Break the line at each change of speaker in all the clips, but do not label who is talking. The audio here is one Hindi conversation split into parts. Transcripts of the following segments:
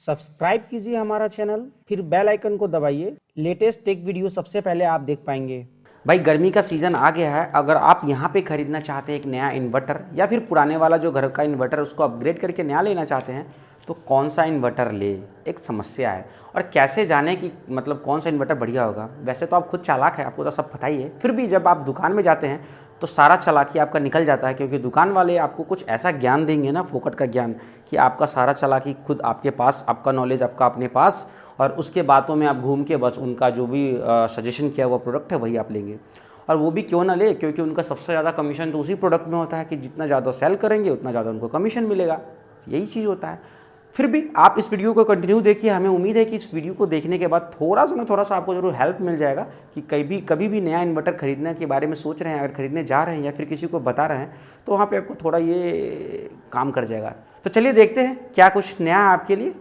सब्सक्राइब कीजिए हमारा चैनल, फिर बेल आइकन को दबाइए। लेटेस्ट टेक वीडियो सबसे पहले आप देख पाएंगे।
भाई गर्मी का सीज़न आ गया है। अगर आप यहाँ पे ख़रीदना चाहते हैं एक नया इन्वर्टर या फिर पुराने वाला जो घर का इन्वर्टर उसको अपग्रेड करके नया लेना चाहते हैं तो कौन सा इन्वर्टर ले, एक समस्या है। और कैसे जाने कि मतलब कौन सा इन्वर्टर बढ़िया होगा। वैसे तो आप खुद चालाक है, आपको तो सब पता ही है, फिर भी जब आप दुकान में जाते हैं तो सारा चालाकी आपका निकल जाता है, क्योंकि दुकान वाले आपको कुछ ऐसा ज्ञान देंगे ना, फोकट का ज्ञान, कि आपका सारा चालाकी खुद आपके पास, आपका नॉलेज आपका अपने पास, और उसके बातों में आप घूम के बस उनका जो भी सजेशन किया हुआ प्रोडक्ट है वही आप लेंगे। और वो भी क्यों ना ले, क्योंकि उनका सबसे ज़्यादा कमीशन तो उसी प्रोडक्ट में होता है कि जितना ज़्यादा सेल करेंगे उतना ज़्यादा उनको कमीशन मिलेगा। यही चीज़ होता है। फिर भी आप इस वीडियो को कंटिन्यू देखिए। हमें उम्मीद है कि इस वीडियो को देखने के बाद थोड़ा सा आपको जरूर हेल्प मिल जाएगा कि कभी भी नया इन्वर्टर खरीदने के बारे में सोच रहे हैं, अगर खरीदने जा रहे हैं या फिर किसी को बता रहे हैं तो वहाँ पे आपको थोड़ा ये काम कर जाएगा। तो चलिए देखते हैं क्या कुछ नया है आपके लिए।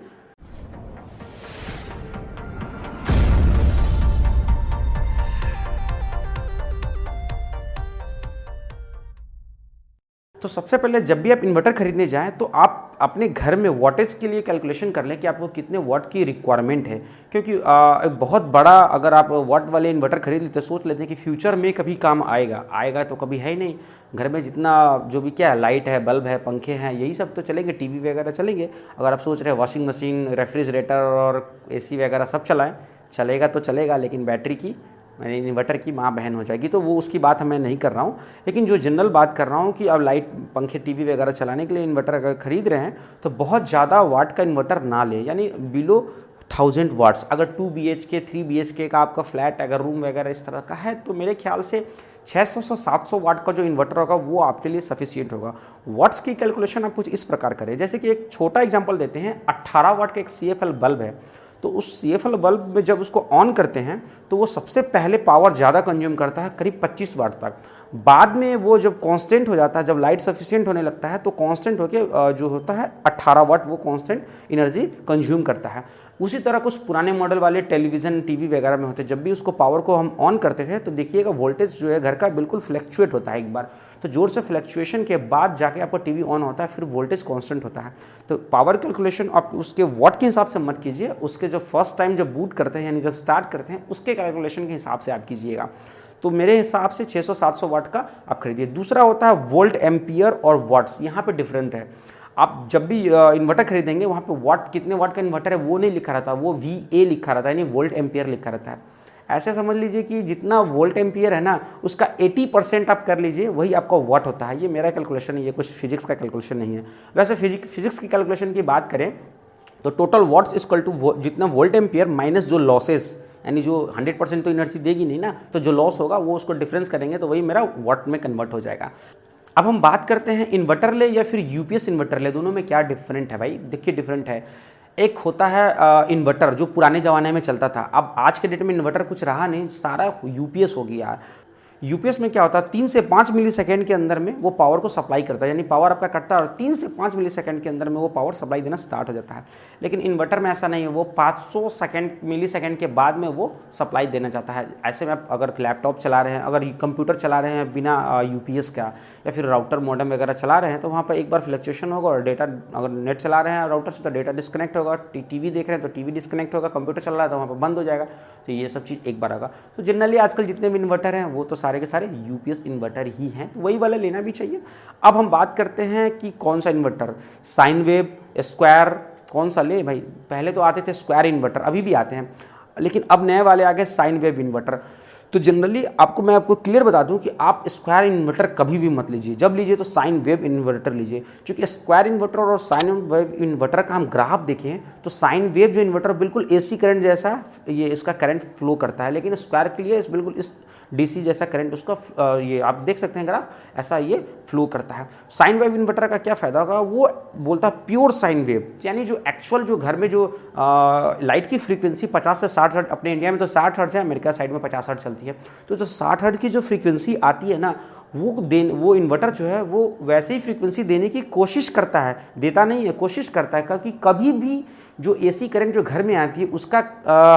तो सबसे पहले जब भी आप इन्वर्टर खरीदने जाएं तो आप अपने घर में वॉटेज के लिए कैलकुलेशन कर लें कि आपको कितने वॉट की रिक्वायरमेंट है। क्योंकि एक बहुत बड़ा अगर आप वॉट वाले इन्वर्टर खरीद लेते सोच लेते हैं कि फ्यूचर में कभी काम आएगा तो कभी है ही नहीं। घर में जितना जो भी क्या है, लाइट है, बल्ब है, पंखे हैं, यही सब तो चलेंगे, टीवी वगैरह चलेंगे। अगर आप सोच रहे हैं वॉशिंग मशीन, रेफ्रिजरेटर और एसी वगैरह सब चलाएँ, चलेगा तो चलेगा, लेकिन बैटरी की इन्वर्टर की माँ बहन हो जाएगी। तो वो उसकी बात मैं नहीं कर रहा हूँ, लेकिन जो जनरल बात कर रहा हूँ कि अब लाइट, पंखे, टीवी वगैरह चलाने के लिए इन्वर्टर अगर खरीद रहे हैं तो बहुत ज़्यादा वाट का इन्वर्टर ना ले, यानी बिलो 1000 वाट्स। अगर 2 BHK 3 BHK का आपका फ्लैट अगर रूम वगैरह इस तरह का है तो मेरे ख्याल से 600 से 700 वाट का जो इन्वर्टर होगा वो आपके लिए सफिशिएंट होगा। वाट्स की कैलकुलेशन आप कुछ इस प्रकार करें, जैसे कि एक छोटा एग्जांपल देते हैं। 18 वाट का एक CFL बल्ब है, तो उस CFL बल्ब में जब उसको ऑन करते हैं तो वो सबसे पहले पावर ज़्यादा कंज्यूम करता है, करीब 25 वाट तक। बाद में वो जब कांस्टेंट हो जाता है, जब लाइट सफिशिएंट होने लगता है तो कांस्टेंट होके जो होता है 18 वाट वो कांस्टेंट एनर्जी कंज्यूम करता है। उसी तरह कुछ पुराने मॉडल वाले टेलीविज़न, टीवी वगैरह में होते, जब भी उसको पावर को हम ऑन करते थे तो देखिएगा वोल्टेज जो है घर का बिल्कुल फ्लैक्चुएट होता है एक बार, तो जोर से फ्लैक्चुएशन के बाद जाके आपका टीवी ऑन होता है, फिर वोल्टेज कांस्टेंट होता है। तो पावर कैलकुलेशन आप उसके वॉट के हिसाब से मत कीजिए, उसके जो फर्स्ट टाइम जब बूट करते हैं यानी जब स्टार्ट करते हैं उसके कैलकुलेशन के हिसाब से आप कीजिएगा। तो मेरे हिसाब से 600-700 वाट का आप खरीदिए। दूसरा होता है वोल्ट, एम्पियर और वाट्स। यहाँ पे डिफरेंट है। आप जब भी इन्वर्टर खरीदेंगे वहाँ पे वाट, कितने वाट का इन्वर्टर है वो नहीं लिखा रहता, वो VA लिखा रहता है, यानी वोल्ट एम्पियर लिखा रहता है। ऐसे समझ लीजिए कि जितना वोल्ट एम्पियर है ना उसका 80% आप कर लीजिए, वही आपका वाट होता है। ये मेरा कैलकुलेशन है, ये कुछ फिजिक्स का कैलकुलेशन नहीं है। वैसे फिजिक्स की कैलकुलेशन की बात करें तो टोटल वाट्स इक्वल टू जितना वोल्ट एम्पियर माइनस जो लॉसेस, यानी जो 100% तो एनर्जी देगी नहीं ना, तो जो लॉस होगा वो उसको डिफरेंस करेंगे तो वही मेरा वाट में कन्वर्ट हो जाएगा। अब हम बात करते हैं इन्वर्टर ले या फिर UPS इन्वर्टर ले, दोनों में क्या डिफरेंट है भाई। देखिए डिफरेंट है। एक होता है इन्वर्टर जो पुराने ज़माने में चलता था, अब आज के डेट में इन्वर्टर कुछ रहा नहीं, सारा UPS हो गया। UPS में क्या होता है, 3 से 5 मिली सेकेंड के अंदर में वो पावर को सप्लाई करता है, यानी पावर आपका कटता है और 3 से 5 मिली सेकेंड के अंदर में वो पावर सप्लाई देना स्टार्ट हो जाता है। लेकिन इन्वर्टर में ऐसा नहीं है, वो 500 मिली सेकेंड के बाद में वो सप्लाई देना चाहता है। ऐसे में आप अगर लैपटॉप चला रहे हैं, अगर कंप्यूटर चला रहे हैं बिना UPS का, या फिर राउटर मॉडेम वगैरह चला रहे हैं, तो वहाँ पर एक बार फ्लक्चुएशन होगा और डेटा, अगर नेट चला रहे हैं राउटर से तो डेटा डिस्कनेक्ट होगा, टीवी देख रहे हैं तो टीवी डिस्कनेक्ट होगा, कंप्यूटर चल रहा है तो वहाँ पर बंद हो जाएगा। तो ये सब चीज़ एक बार होगा। तो जनरली आजकल जितने भी इन्वर्टर हैं वो तो सारे के सारे UPS इन्वर्टर ही हैं, तो वही वाला लेना भी चाहिए। अब हम बात करते हैं कि कौन सा इन्वर्टर, साइन वेव, स्क्वायर, कौन सा ले भाई। पहले तो आते थे स्क्वायर इन्वर्टर, अभी भी आते हैं, लेकिन अब नए वाले आ गए साइन वेव इन्वर्टर। तो जनरली मैं आपको क्लियर बता दूं कि आप स्क्वायर इन्वर्टर कभी भी मत लीजिए, जब लीजिए तो साइन वेव इन्वर्टर लीजिए। क्योंकि स्क्वायर इन्वर्टर और साइन वेव इन्वर्टर का हम ग्राफ देखें तो साइन वेव जो इन्वर्टर बिल्कुल AC करंट जैसा ये इसका करंट फ्लो करता है, लेकिन स्क्वायर के लिए बिल्कुल इस DC जैसा करंट उसका ये आप देख सकते हैं ग्राफ, ऐसा ये फ्लो करता है। साइन वेव इन्वर्टर का क्या फ़ायदा होगा, वो बोलता है प्योर साइन वेव, यानी जो एक्चुअल जो घर में जो लाइट की फ्रीक्वेंसी 50 से 60 हर्ट्ज, अपने इंडिया में तो 60 हर्ट्ज है, अमेरिका साइड में 50 हर्ट्ज चलती है, तो जो 60 हर्ट्ज की जो फ्रीक्वेंसी आती है ना वो इन्वर्टर जो है वो वैसे ही फ्रीक्वेंसी देने की कोशिश करता है, देता नहीं है, कोशिश करता है, क्योंकि कभी भी जो एसी करंट जो घर में आती है उसका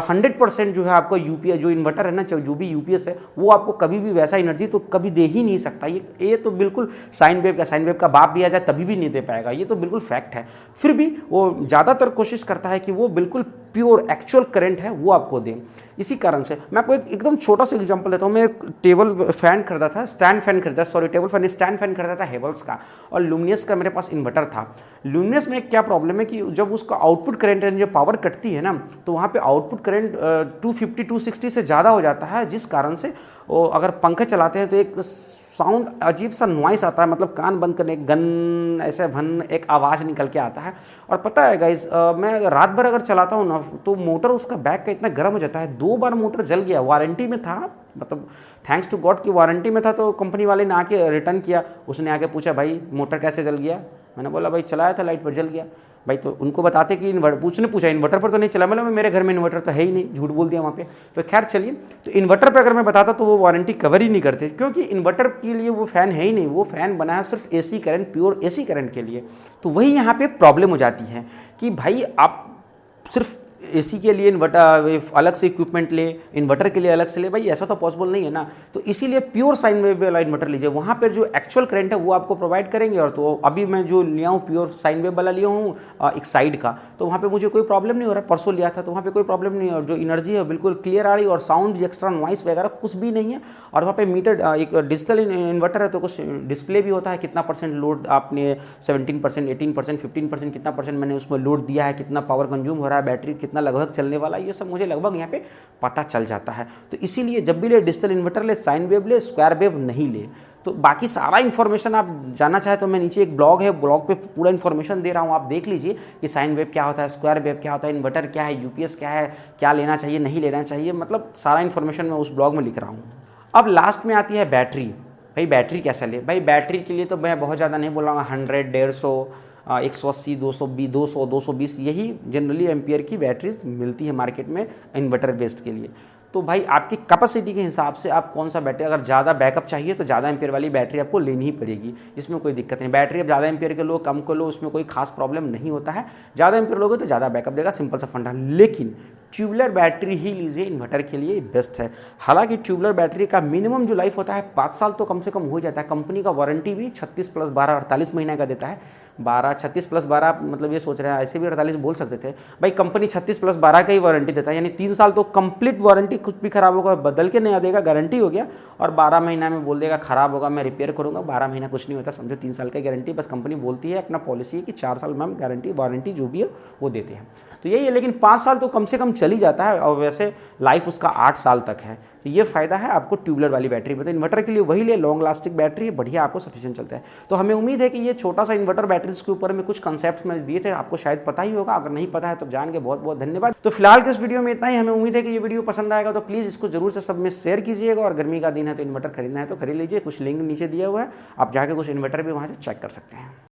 100% जो है आपका यूपीएस जो इन्वर्टर है ना, चाहे जो भी यूपीएस है, वो आपको कभी भी वैसा एनर्जी तो कभी दे ही नहीं सकता। ये तो बिल्कुल साइन वेव का बाप भी आ जाए तभी भी नहीं दे पाएगा, ये तो बिल्कुल फैक्ट है। फिर भी वो ज़्यादातर कोशिश करता है कि वो बिल्कुल प्योर एक्चुअल करंट है वो आपको दे। इसी कारण से मैं आपको एकदम छोटा सा एग्जांपल देता हूँ। मैं एक टेबल फैन खरीदा था, टेबल फैन स्टैंड फैन खरीदा था हेवल्स का, और लुमिनस का मेरे पास इन्वर्टर था। लुमिनस में क्या प्रॉब्लम है कि जब उसका आउटपुट करंट जो पावर कटती है ना, तो वहाँ पे आउटपुट करंट 250-260 से ज़्यादा हो जाता है, जिस कारण से वो अगर पंखे चलाते हैं तो एक साउंड अजीब सा नॉइस आता है, मतलब कान बंद करने गन ऐसे भन एक आवाज़ निकल के आता है। और पता है गाइस, मैं रात भर अगर चलाता हूँ ना तो मोटर उसका बैक का इतना गर्म हो जाता है। 2 बार मोटर जल गया, वारंटी में था, मतलब थैंक्स टू गॉड की वारंटी में था। तो कंपनी वाले ने आके रिटर्न किया, उसने आके पूछा भाई मोटर कैसे जल गया। मैंने बोला भाई चलाया था लाइट पर जल गया। भाई तो उनको बताते कि उसने पूछा इन्वर्टर पर तो नहीं चला, मतलब मेरे घर में इन्वर्टर तो है ही नहीं, झूठ बोल दिया वहाँ पे। तो खैर चलिए, तो इन्वर्टर पे अगर मैं बताता तो वो वारंटी कवर ही नहीं करते, क्योंकि इन्वर्टर के लिए वो फ़ैन है ही नहीं, वो फ़ैन बना है सिर्फ AC current, pure AC current के लिए। तो वही यहाँ पे प्रॉब्लम हो जाती है कि भाई आप सिर्फ एसी के लिए इन्वर्टर अलग से इक्विपमेंट ले, इन्वर्टर के लिए अलग से ले, भाई ऐसा तो पॉसिबल नहीं है ना। तो इसीलिए प्योर साइन वेव वाला इन्वर्टर लीजिए, वहाँ पर जो एक्चुअल करंट है वो आपको प्रोवाइड करेंगे। और तो अभी मैं जो लिया हूँ प्योर साइन वेव वाला लिया हूँ एक साइड का, तो वहाँ पे मुझे कोई प्रॉब्लम नहीं हो रहा। परसों लिया था तो वहाँ पे कोई प्रॉब्लम नहीं है, और जो एनर्जी है बिल्कुल क्लियर आ रही है, और साउंड एक्स्ट्रा नॉइस वगैरह कुछ भी नहीं है। और वहाँ पे मीटर एक डिजिटल इन्वर्टर है, तो कुछ डिस्प्ले भी होता है, कितना परसेंट लोड आपने 17%, 18%, 15% कितना परसेंट मैंने उसमें लोड दिया है, कितना पावर कंज्यूम हो रहा है, बैटरी कितना लगभग चलने वाला, ये सब मुझे लगभग यहाँ पे पता चल जाता है। तो इसीलिए जब भी ले डिजिटल इन्वर्टर ले, साइन वेव ले, स्क्वायर वेव नहीं ले। तो बाकी सारा इन्फॉर्मेशन आप जानना चाहे तो मैं नीचे एक ब्लॉग है, ब्लॉग पे पूरा इन्फॉर्मेशन दे रहा हूँ, आप देख लीजिए कि साइन वेव क्या होता है, स्क्वायर वेव क्या होता है, इन्वर्टर क्या है, यूपीएस क्या है, क्या लेना चाहिए नहीं लेना चाहिए, मतलब सारा इन्फॉर्मेशन मैं उस ब्लॉग में लिख रहा हूँ। अब लास्ट में आती है बैटरी। भाई बैटरी कैसा ले? भाई बैटरी के लिए तो मैं बहुत ज़्यादा नहीं बोल रहा हूँ, 100, 150, 180, 220, 220 यही जनरली एम्पियर की बैटरीज मिलती है मार्केट में इन्वर्टर बेस्ड के लिए। तो भाई आपकी कैपेसिटी के हिसाब से आप कौन सा बैटरी, अगर ज़्यादा बैकअप चाहिए तो ज़्यादा एम्पियर वाली बैटरी आपको लेनी ही पड़ेगी, इसमें कोई दिक्कत नहीं। बैटरी अब ज़्यादा एम्पियर के लो, कम को लो, उसमें कोई खास प्रॉब्लम नहीं होता है। ज़्यादा एम्पियर लोगे तो ज़्यादा बैकअप देगा, सिंपल सा फंडा। लेकिन ट्यूबुलर बैटरी ही लीजिए, इन्वर्टर के लिए बेस्ट है। हालांकि ट्यूबुलर बैटरी का मिनिमम जो लाइफ होता है 5 साल तो कम से कम हो जाता है। कंपनी का वारंटी भी 36 + 12 48 महीने का देता है। 36 + 12 मतलब ये सोच रहे हैं, ऐसे भी 48 बोल सकते थे भाई। कंपनी 36 + 12 का ही वारंटी देता है, यानी 3 साल तो कंप्लीट वारंटी, कुछ भी खराब होगा बदल के नया देगा, गारंटी हो गया। और 12 महीना में बोल देगा खराब होगा मैं रिपेयर करूँगा। 12 महीना कुछ नहीं होता, समझो 3 साल का गारंटी। बस कंपनी बोलती है, अपना पॉलिसी है कि 4 साल में हम गारंटी वारंटी जो भी है वो देते हैं। तो यही है, लेकिन 5 साल तो कम से कम चल ही जाता है, और वैसे लाइफ उसका 8 साल तक है। तो ये फ़ायदा है आपको ट्यूबुलर वाली बैटरी में। तो इन्वर्टर के लिए वही ले, लॉन्ग लास्टिंग बैटरी है, बढ़िया आपको सफिशिएंट चलता है। तो हमें उम्मीद है कि ये छोटा सा इन्वर्टर बैटरीज के ऊपर में कुछ कंसेप्ट्स मैं दिए थे, आपको शायद पता ही होगा। अगर नहीं पता है तो जान के बहुत बहुत धन्यवाद। तो फिलहाल के इस वीडियो में इतना ही। हमें उम्मीद है कि ये वीडियो पसंद आएगा, तो प्लीज़ इसको जरूर से सब में शेयर कीजिएगा। और गर्मी का दिन है तो इन्वर्टर खरीदना है तो खरीद लीजिए, कुछ लिंक नीचे दिया हुआ है, आप जाके कुछ इन्वर्टर भी वहाँ से चेक कर सकते हैं।